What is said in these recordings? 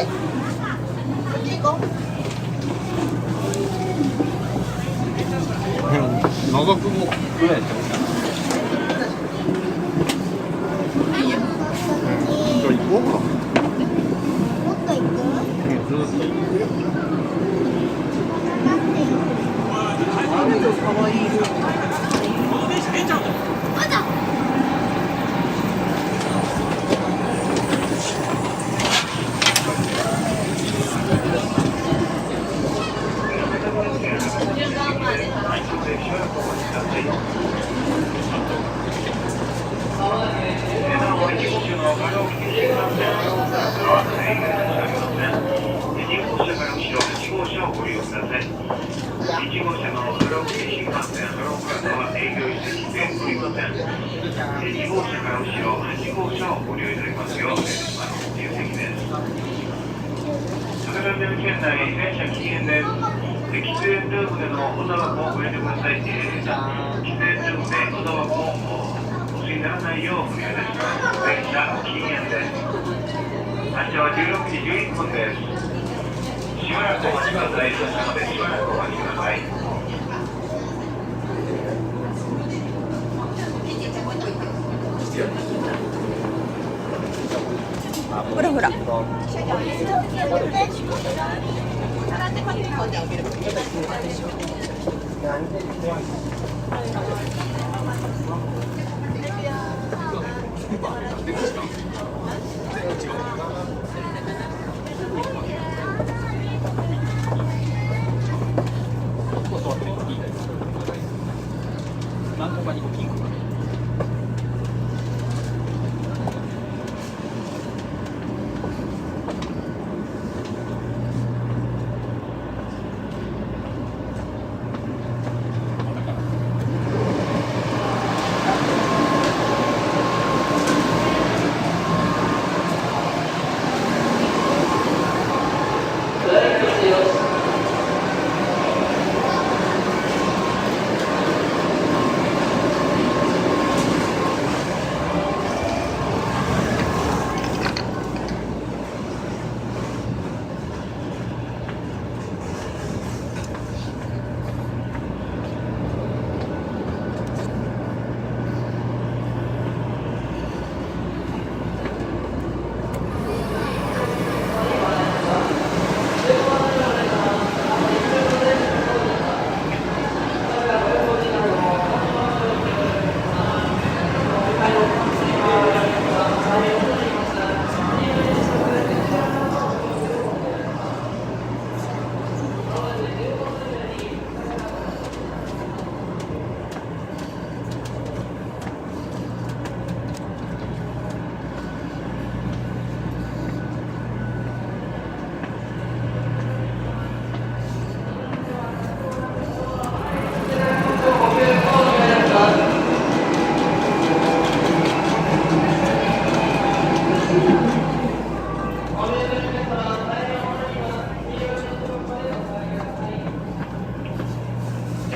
こっち行こ長久保ぐらいやったのかな。じゃあ行こうか。う。もっと行く？ずっと行く。かわいい。1号車のハローキ新幹線ハローカードは営業しておりません。2号車から後ろ8号車をご利用いただきますようお願いします。自由席です。博多線県内全車禁煙です。喫煙ルームでのおタバコをご遠慮ください。喫煙ルームでおタバコをお吸いにならないようお願いいたします。全車禁煙です。発車は16時11分です。しばらくお待ちください。発車までしばらくお待ちください。ほらほら。何個かにピンクかな。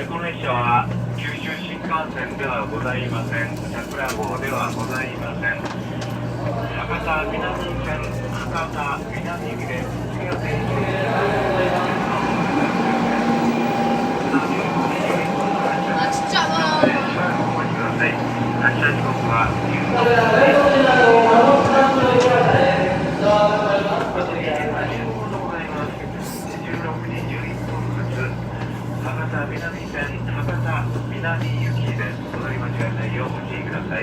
この列車は九州新幹線ではございません。桜号ではございません。博多南線博多南行きです。次の停止発車時刻は博多南線博多南行きです。お乗り間違いないようお注意ください。